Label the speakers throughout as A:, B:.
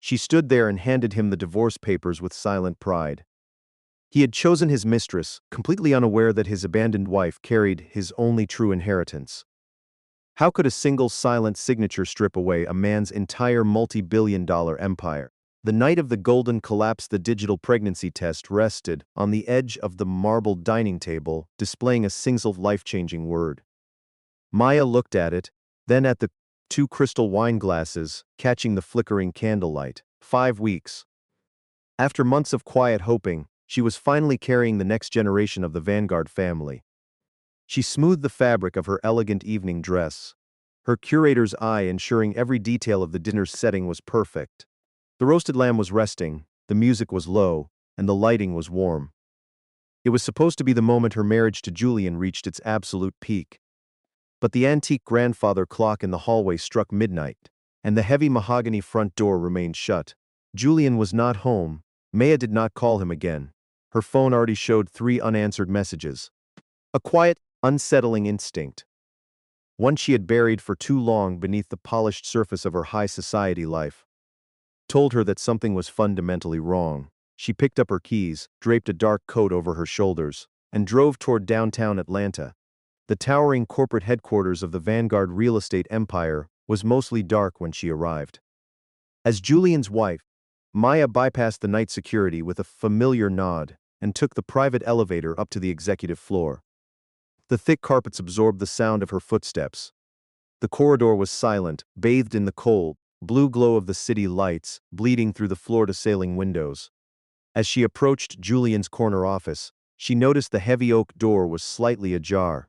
A: She stood there and handed him the divorce papers with silent pride. He had chosen his mistress, completely unaware that his abandoned wife carried his only true inheritance. How could a single silent signature strip away a man's entire multi-billion-dollar empire? The night of the golden collapse, the digital pregnancy test rested on the edge of the marble dining table, displaying a single life-changing word. Maya looked at it, then at the two crystal wine glasses, catching the flickering candlelight. 5 weeks. After months of quiet hoping, she was finally carrying the next generation of the Vanguard family. She smoothed the fabric of her elegant evening dress, her curator's eye ensuring every detail of the dinner's setting was perfect. The roasted lamb was resting, the music was low, and the lighting was warm. It was supposed to be the moment her marriage to Julian reached its absolute peak. But the antique grandfather clock in the hallway struck midnight, and the heavy mahogany front door remained shut. Julian was not home. Maya did not call him again. Her phone already showed 3 unanswered messages. A quiet, unsettling instinct, one she had buried for too long beneath the polished surface of her high society life, told her that something was fundamentally wrong. She picked up her keys, draped a dark coat over her shoulders, and drove toward downtown Atlanta. The towering corporate headquarters of the Vanguard real estate empire was mostly dark when she arrived. As Julian's wife, Maya bypassed the night security with a familiar nod and took the private elevator up to the executive floor. The thick carpets absorbed the sound of her footsteps. The corridor was silent, bathed in the cold, blue glow of the city lights bleeding through the floor-to-ceiling windows. As she approached Julian's corner office, she noticed the heavy oak door was slightly ajar.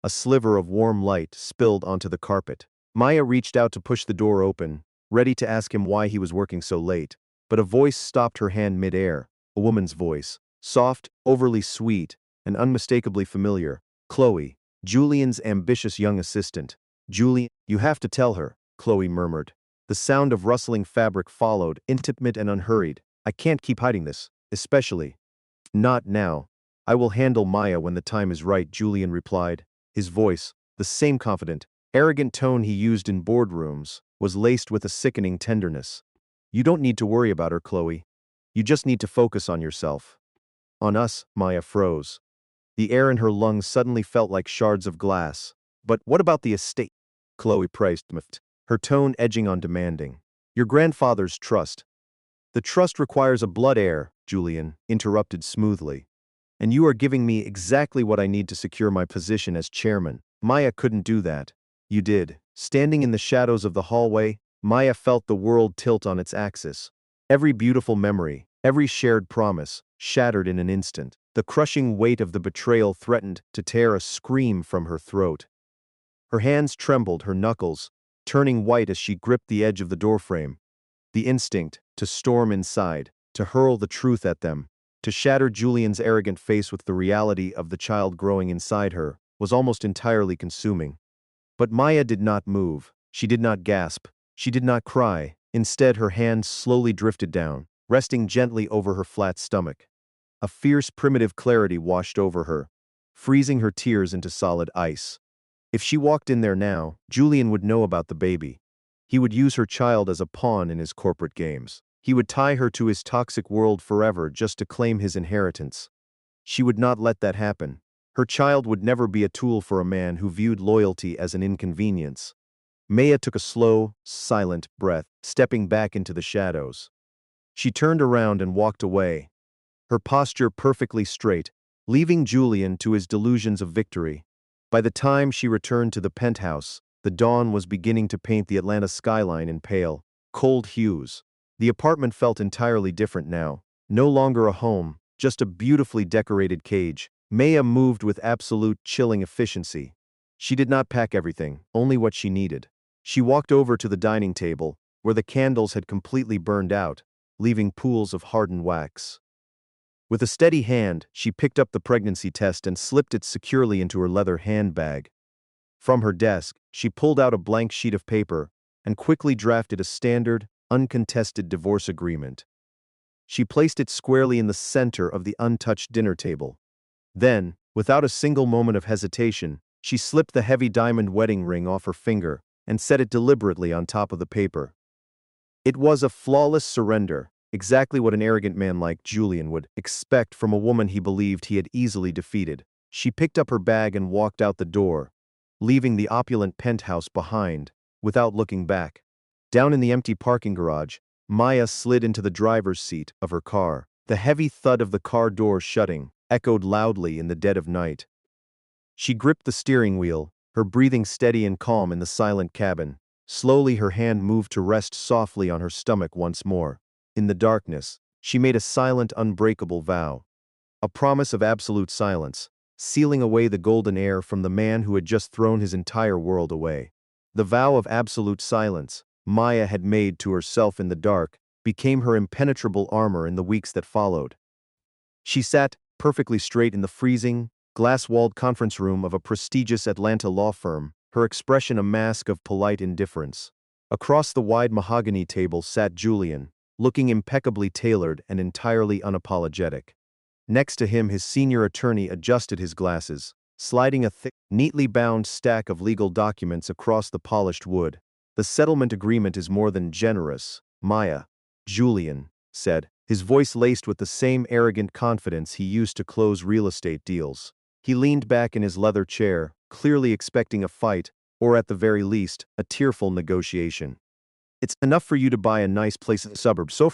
A: A sliver of warm light spilled onto the carpet. Maya reached out to push the door open, ready to ask him why he was working so late, but a voice stopped her hand mid-air, a woman's voice, soft, overly sweet, and unmistakably familiar. Chloe, Julian's ambitious young assistant. Julian, you have to tell her, Chloe murmured. The sound of rustling fabric followed, intimate and unhurried. I can't keep hiding this, especially. Not now. I will handle Maya when the time is right, Julian replied. His voice, the same confident, arrogant tone he used in boardrooms, was laced with a sickening tenderness. You don't need to worry about her, Chloe. You just need to focus on yourself. On us, Maya froze. The air in her lungs suddenly felt like shards of glass. But what about the estate? Chloe pressed, her tone edging on demanding. Your grandfather's trust. The trust requires a blood heir, Julian interrupted smoothly. And you are giving me exactly what I need to secure my position as chairman. Maya couldn't do that. You did. Standing in the shadows of the hallway, Maya felt the world tilt on its axis. Every beautiful memory, every shared promise, shattered in an instant. The crushing weight of the betrayal threatened to tear a scream from her throat. Her hands trembled, her knuckles turning white as she gripped the edge of the doorframe. The instinct to storm inside, to hurl the truth at them, to shatter Julian's arrogant face with the reality of the child growing inside her, was almost entirely consuming. But Maya did not move. She did not gasp. She did not cry. Instead, her hands slowly drifted down, resting gently over her flat stomach. A fierce, primitive clarity washed over her, freezing her tears into solid ice. If she walked in there now, Julian would know about the baby. He would use her child as a pawn in his corporate games. He would tie her to his toxic world forever just to claim his inheritance. She would not let that happen. Her child would never be a tool for a man who viewed loyalty as an inconvenience. Maya took a slow, silent breath, stepping back into the shadows. She turned around and walked away, her posture perfectly straight, leaving Julian to his delusions of victory. By the time she returned to the penthouse, the dawn was beginning to paint the Atlanta skyline in pale, cold hues. The apartment felt entirely different now. No longer a home, just a beautifully decorated cage. Maya moved with absolute chilling efficiency. She did not pack everything, only what she needed. She walked over to the dining table, where the candles had completely burned out, leaving pools of hardened wax. With a steady hand, she picked up the pregnancy test and slipped it securely into her leather handbag. From her desk, she pulled out a blank sheet of paper and quickly drafted a standard, uncontested divorce agreement. She placed it squarely in the center of the untouched dinner table. Then, without a single moment of hesitation, she slipped the heavy diamond wedding ring off her finger and set it deliberately on top of the paper. It was a flawless surrender, exactly what an arrogant man like Julian would expect from a woman he believed he had easily defeated. She picked up her bag and walked out the door, leaving the opulent penthouse behind, without looking back. Down in the empty parking garage, Maya slid into the driver's seat of her car. The heavy thud of the car door shutting echoed loudly in the dead of night. She gripped the steering wheel, her breathing steady and calm in the silent cabin. Slowly her hand moved to rest softly on her stomach once more. In the darkness, she made a silent, unbreakable vow. A promise of absolute silence, sealing away the golden air from the man who had just thrown his entire world away. The vow of absolute silence Maya had made to herself in the dark became her impenetrable armor in the weeks that followed. She sat, perfectly straight in the freezing, glass-walled conference room of a prestigious Atlanta law firm, her expression a mask of polite indifference. Across the wide mahogany table sat Julian, looking impeccably tailored and entirely unapologetic. Next to him his senior attorney adjusted his glasses, sliding a thick, neatly bound stack of legal documents across the polished wood. "The settlement agreement is more than generous, Maya," Julian said, his voice laced with the same arrogant confidence he used to close real estate deals. He leaned back in his leather chair, clearly expecting a fight, or at the very least, a tearful negotiation. "It's enough for you to buy a nice place in the suburbs, so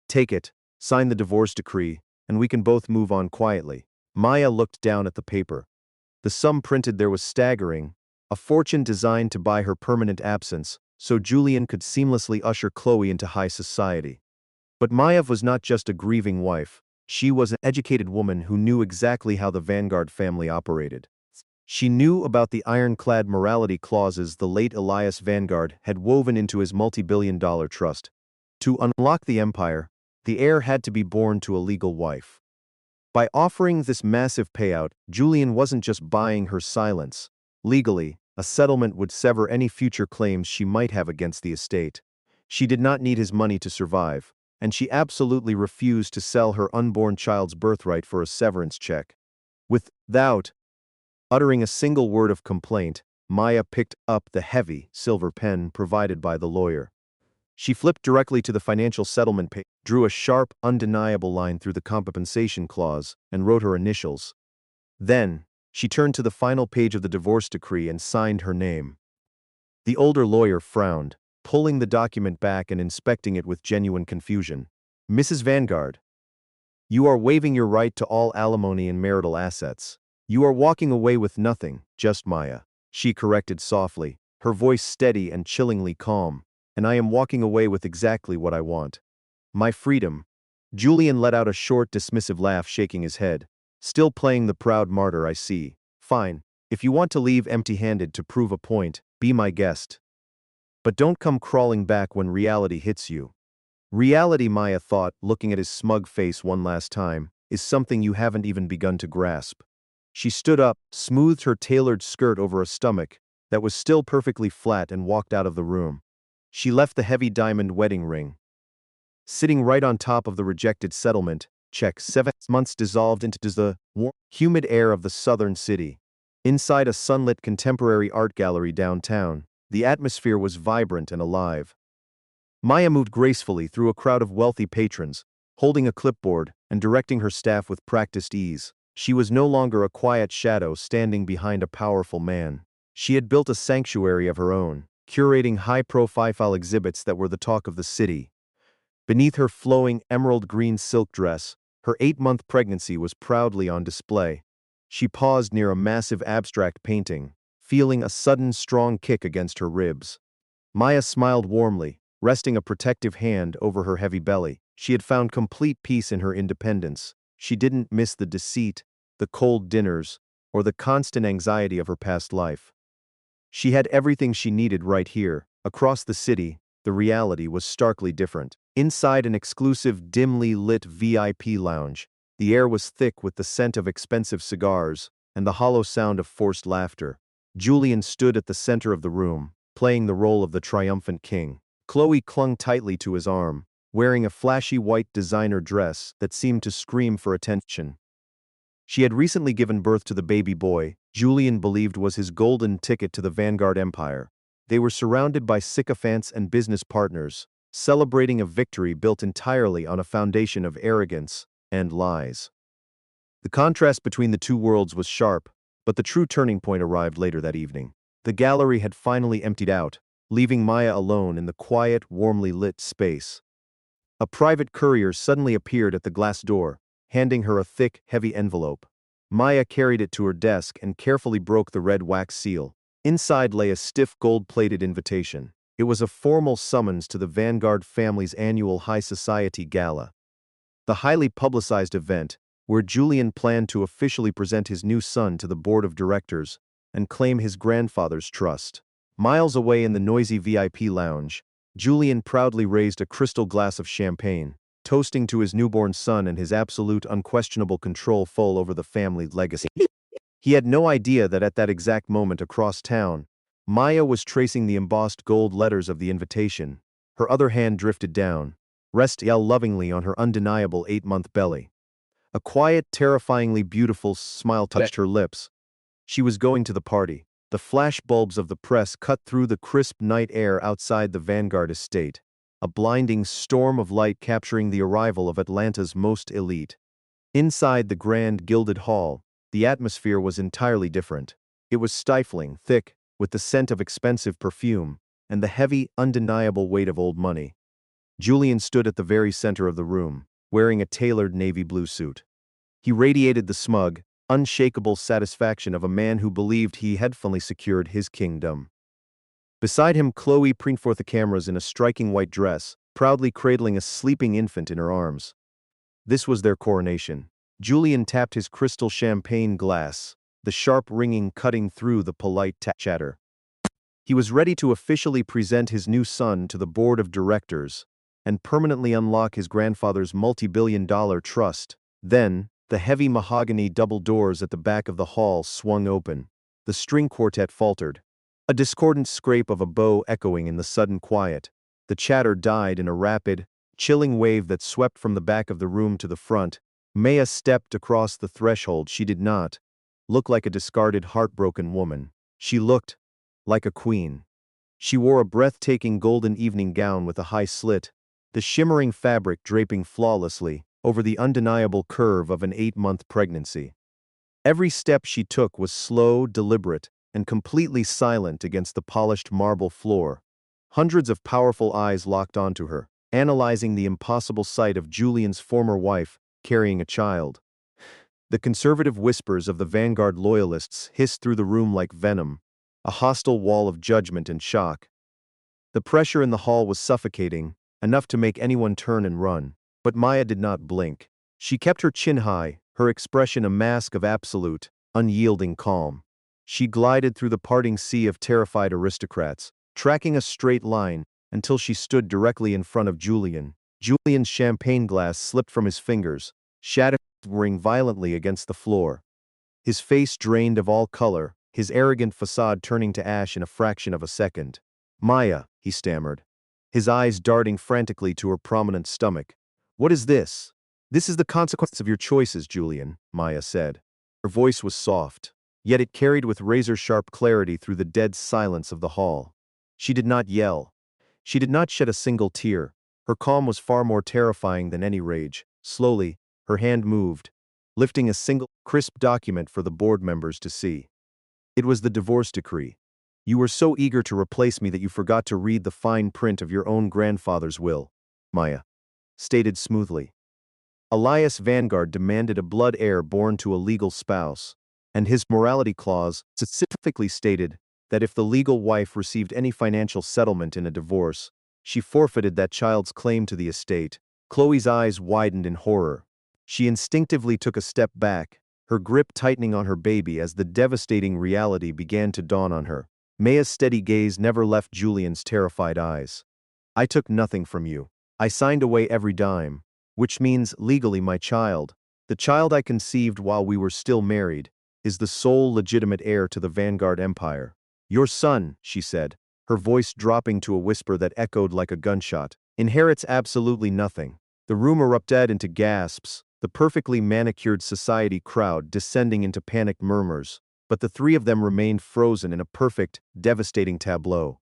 A: take it, sign the divorce decree, and we can both move on quietly." Maya looked down at the paper. The sum printed there was staggering, a fortune designed to buy her permanent absence, so Julian could seamlessly usher Chloe into high society. But Maya was not just a grieving wife. She was an educated woman who knew exactly how the Vanguard family operated. She knew about the ironclad morality clauses the late Elias Vanguard had woven into his multi-billion-dollar trust. To unlock the empire, the heir had to be born to a legal wife. By offering this massive payout, Julian wasn't just buying her silence. Legally, a settlement would sever any future claims she might have against the estate. She did not need his money to survive, and she absolutely refused to sell her unborn child's birthright for a severance check. Without uttering a single word of complaint, Maya picked up the heavy, silver pen provided by the lawyer. She flipped directly to the financial settlement page, drew a sharp, undeniable line through the compensation clause, and wrote her initials. Then, she turned to the final page of the divorce decree and signed her name. The older lawyer frowned, pulling the document back and inspecting it with genuine confusion. "Mrs. Vanguard, you are waiving your right to all alimony and marital assets. You are walking away with nothing, just Maya," she corrected softly, her voice steady and chillingly calm. "And I am walking away with exactly what I want. My freedom." Julian let out a short, dismissive laugh, shaking his head. "Still playing the proud martyr, I see. Fine. If you want to leave empty-handed to prove a point, be my guest. But don't come crawling back when reality hits you." Reality, Maya thought, looking at his smug face one last time, is something you haven't even begun to grasp. She stood up, smoothed her tailored skirt over a stomach that was still perfectly flat, and walked out of the room. She left the heavy diamond wedding ring sitting right on top of the rejected settlement check 7 months, dissolved into the warm, humid air of the southern city. Inside a sunlit contemporary art gallery downtown, the atmosphere was vibrant and alive. Maya moved gracefully through a crowd of wealthy patrons, holding a clipboard and directing her staff with practiced ease. She was no longer a quiet shadow standing behind a powerful man. She had built a sanctuary of her own, curating high-profile exhibits that were the talk of the city. Beneath her flowing emerald-green silk dress, her 8-month pregnancy was proudly on display. She paused near a massive abstract painting, feeling a sudden strong kick against her ribs. Maya smiled warmly, resting a protective hand over her heavy belly. She had found complete peace in her independence. She didn't miss the deceit, the cold dinners, or the constant anxiety of her past life. She had everything she needed right here. Across the city, the reality was starkly different. Inside an exclusive, dimly lit VIP lounge, the air was thick with the scent of expensive cigars and the hollow sound of forced laughter. Julian stood at the center of the room, playing the role of the triumphant king. Chloe clung tightly to his arm, wearing a flashy white designer dress that seemed to scream for attention. She had recently given birth to the baby boy Julian believed was his golden ticket to the Vanguard empire. They were surrounded by sycophants and business partners, celebrating a victory built entirely on a foundation of arrogance and lies. The contrast between the two worlds was sharp, but the true turning point arrived later that evening. The gallery had finally emptied out, leaving Maya alone in the quiet, warmly lit space. A private courier suddenly appeared at the glass door, handing her a thick, heavy envelope. Maya carried it to her desk and carefully broke the red wax seal. Inside lay a stiff gold-plated invitation. It was a formal summons to the Vanguard family's annual high society gala. The highly publicized event, where Julian planned to officially present his new son to the board of directors and claim his grandfather's trust. Miles away in the noisy VIP lounge, Julian proudly raised a crystal glass of champagne, toasting to his newborn son and his absolute unquestionable control full over the family legacy. He had no idea that at that exact moment across town, Maya was tracing the embossed gold letters of the invitation. Her other hand drifted down, resting lovingly on her undeniable 8-month belly. A quiet, terrifyingly beautiful smile touched her lips. She was going to the party. The flash bulbs of the press cut through the crisp night air outside the Vanguard estate, a blinding storm of light capturing the arrival of Atlanta's most elite. Inside the grand gilded hall, the atmosphere was entirely different. It was stifling, thick, with the scent of expensive perfume, and the heavy, undeniable weight of old money. Julian stood at the very center of the room, wearing a tailored navy blue suit. He radiated the smug, unshakable satisfaction of a man who believed he had finally secured his kingdom. Beside him, Chloe preened forth the cameras in a striking white dress, proudly cradling a sleeping infant in her arms. This was their coronation. Julian tapped his crystal champagne glass, the sharp ringing cutting through the polite chatter. He was ready to officially present his new son to the board of directors and permanently unlock his grandfather's multi-billion-dollar trust. Then, the heavy mahogany double doors at the back of the hall swung open. The string quartet faltered, a discordant scrape of a bow echoing in the sudden quiet. The chatter died in a rapid, chilling wave that swept from the back of the room to the front. Maya stepped across the threshold. She did not look like a discarded, heartbroken woman. She looked like a queen. She wore a breathtaking golden evening gown with a high slit, the shimmering fabric draping flawlessly over the undeniable curve of an 8-month pregnancy. Every step she took was slow, deliberate, and completely silent against the polished marble floor. Hundreds of powerful eyes locked onto her, analyzing the impossible sight of Julian's former wife carrying a child. The conservative whispers of the Vanguard loyalists hissed through the room like venom, a hostile wall of judgment and shock. The pressure in the hall was suffocating, enough to make anyone turn and run. But Maya did not blink. She kept her chin high, her expression a mask of absolute, unyielding calm. She glided through the parting sea of terrified aristocrats, tracking a straight line until she stood directly in front of Julian. Julian's champagne glass slipped from his fingers, shattering violently against the floor. His face drained of all color, his arrogant facade turning to ash in a fraction of a second. "Maya," he stammered, his eyes darting frantically to her prominent stomach. "What is this?" "This is the consequence of your choices, Julian," Maya said. Her voice was soft, yet it carried with razor-sharp clarity through the dead silence of the hall. She did not yell. She did not shed a single tear. Her calm was far more terrifying than any rage. Slowly, her hand moved, lifting a single, crisp document for the board members to see. It was the divorce decree. "You were so eager to replace me that you forgot to read the fine print of your own grandfather's will," Maya stated smoothly. Elias Vanguard demanded a blood heir born to a legal spouse, and his morality clause specifically stated that if the legal wife received any financial settlement in a divorce, she forfeited that child's claim to the estate. Chloe's eyes widened in horror. She instinctively took a step back, her grip tightening on her baby as the devastating reality began to dawn on her. Maya's steady gaze never left Julian's terrified eyes. "I took nothing from you. I signed away every dime, which means legally my child, the child I conceived while we were still married, is the sole legitimate heir to the Vanguard Empire. Your son," she said, her voice dropping to a whisper that echoed like a gunshot, "inherits absolutely nothing." The room erupted into gasps, the perfectly manicured society crowd descending into panicked murmurs, but the three of them remained frozen in a perfect, devastating tableau.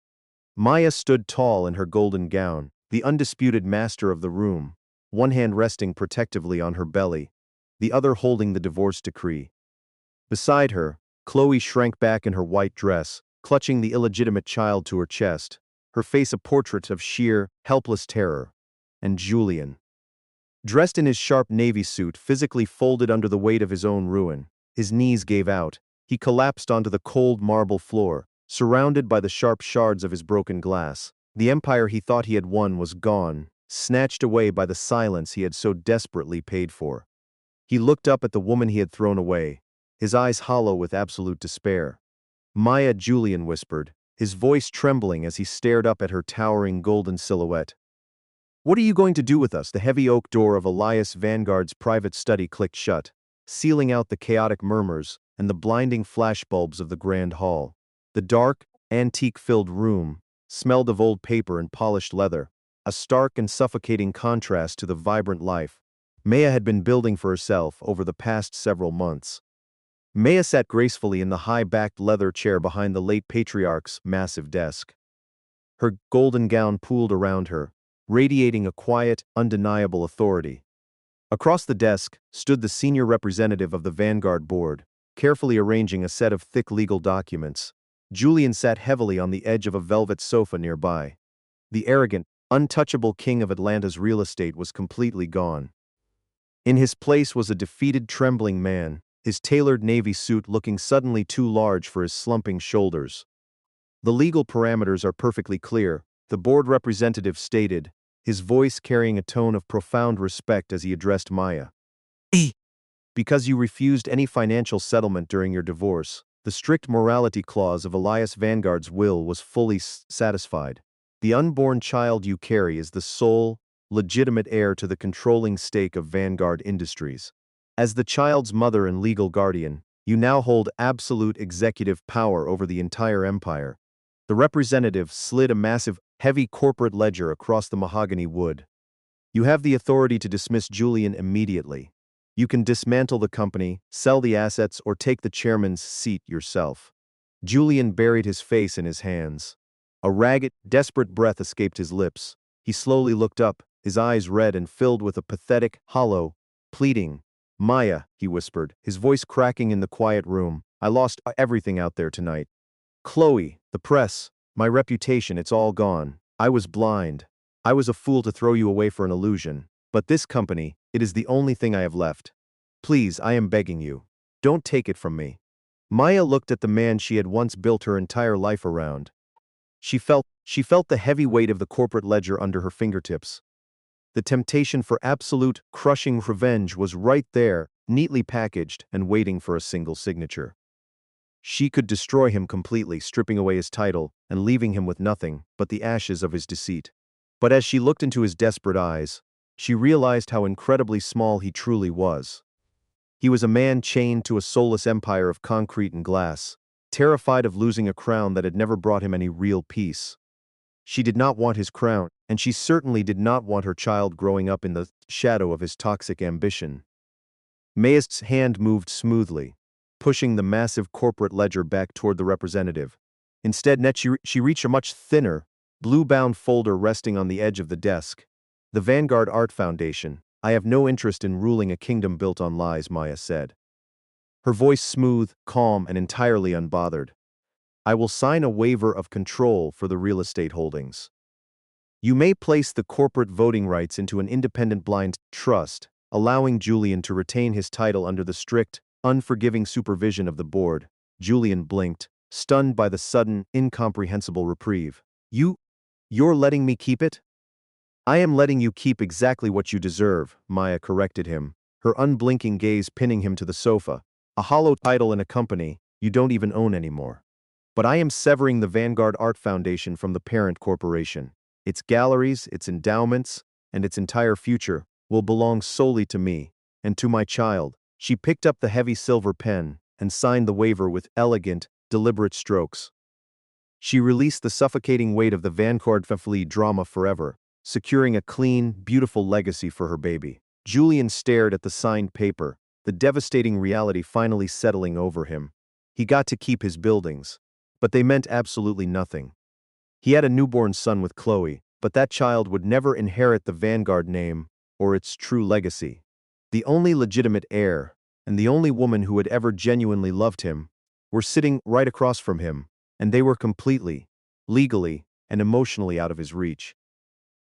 A: Maya stood tall in her golden gown, the undisputed master of the room, one hand resting protectively on her belly, the other holding the divorce decree. Beside her, Chloe shrank back in her white dress, clutching the illegitimate child to her chest, her face a portrait of sheer, helpless terror. And Julian, dressed in his sharp navy suit, physically folded under the weight of his own ruin, his knees gave out, he collapsed onto the cold marble floor, surrounded by the sharp shards of his broken glass. The empire he thought he had won was gone, snatched away by the silence he had so desperately paid for. He looked up at the woman he had thrown away, his eyes hollow with absolute despair. Maya, Julian whispered, his voice trembling as he stared up at her towering golden silhouette. What are you going to do with us? The heavy oak door of Elias Vanguard's private study clicked shut, sealing out the chaotic murmurs and the blinding flashbulbs of the grand hall. The dark, antique-filled room smelled of old paper and polished leather, a stark and suffocating contrast to the vibrant life Maya had been building for herself over the past several months. Maya sat gracefully in the high-backed leather chair behind the late patriarch's massive desk. Her golden gown pooled around her, radiating a quiet, undeniable authority. Across the desk stood the senior representative of the Vanguard board, carefully arranging a set of thick legal documents. Julian sat heavily on the edge of a velvet sofa nearby. The arrogant, untouchable king of Atlanta's real estate was completely gone. In his place was a defeated, trembling man, his tailored navy suit looking suddenly too large for his slumping shoulders. The legal parameters are perfectly clear, the board representative stated, his voice carrying a tone of profound respect as he addressed Maya. Because you refused any financial settlement during your divorce, the strict morality clause of Elias Vanguard's will was fully satisfied. The unborn child you carry is the sole, legitimate heir to the controlling stake of Vanguard Industries. As the child's mother and legal guardian, you now hold absolute executive power over the entire empire. The representative slid a massive, heavy corporate ledger across the mahogany wood. You have the authority to dismiss Julian immediately. You can dismantle the company, sell the assets, or take the chairman's seat yourself. Julian buried his face in his hands. A ragged, desperate breath escaped his lips. He slowly looked up, his eyes red and filled with a pathetic, hollow, pleading. Maya, he whispered, his voice cracking in the quiet room, I lost everything out there tonight. Chloe, the press, my reputation, it's all gone. I was blind. I was a fool to throw you away for an illusion. But this company, it is the only thing I have left. Please, I am begging you. Don't take it from me. Maya looked at the man she had once built her entire life around. She felt the heavy weight of the corporate ledger under her fingertips. The temptation for absolute, crushing revenge was right there, neatly packaged and waiting for a single signature. She could destroy him completely, stripping away his title and leaving him with nothing but the ashes of his deceit. But as she looked into his desperate eyes, she realized how incredibly small he truly was. He was a man chained to a soulless empire of concrete and glass, terrified of losing a crown that had never brought him any real peace. She did not want his crown, and she certainly did not want her child growing up in the shadow of his toxic ambition. Maya's hand moved smoothly, pushing the massive corporate ledger back toward the representative. Instead, she reached a much thinner, blue-bound folder resting on the edge of the desk. The Vanguard Art Foundation. I have no interest in ruling a kingdom built on lies, Maya said. Her voice smooth, calm, and entirely unbothered. I will sign a waiver of control for the real estate holdings. You may place the corporate voting rights into an independent blind trust, allowing Julian to retain his title under the strict, unforgiving supervision of the board. Julian blinked, stunned by the sudden, incomprehensible reprieve. You're letting me keep it? I am letting you keep exactly what you deserve, Maya corrected him, her unblinking gaze pinning him to the sofa. A hollow title in a company you don't even own anymore. But I am severing the Vanguard Art Foundation from the parent corporation. Its galleries, its endowments, and its entire future will belong solely to me and to my child. She picked up the heavy silver pen and signed the waiver with elegant, deliberate strokes. She released the suffocating weight of the Vanguard family drama forever, securing a clean, beautiful legacy for her baby. Julian stared at the signed paper, the devastating reality finally settling over him. He got to keep his buildings, but they meant absolutely nothing. He had a newborn son with Chloe, but that child would never inherit the Vanguard name or its true legacy. The only legitimate heir, and the only woman who had ever genuinely loved him, were sitting right across from him, and they were completely, legally, and emotionally out of his reach.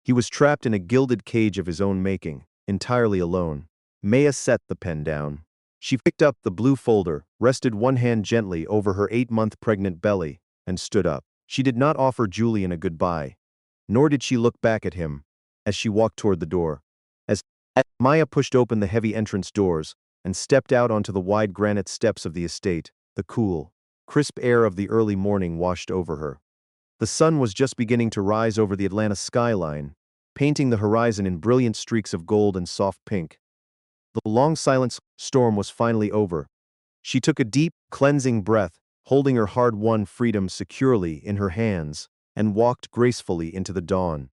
A: He was trapped in a gilded cage of his own making, entirely alone. Maya set the pen down. She picked up the blue folder, rested one hand gently over her 8-month pregnant belly, and stood up. She did not offer Julian a goodbye, nor did she look back at him as she walked toward the door. As Maya pushed open the heavy entrance doors and stepped out onto the wide granite steps of the estate, the cool, crisp air of the early morning washed over her. The sun was just beginning to rise over the Atlanta skyline, painting the horizon in brilliant streaks of gold and soft pink. The long silent storm was finally over. She took a deep, cleansing breath, holding her hard-won freedom securely in her hands, and walked gracefully into the dawn.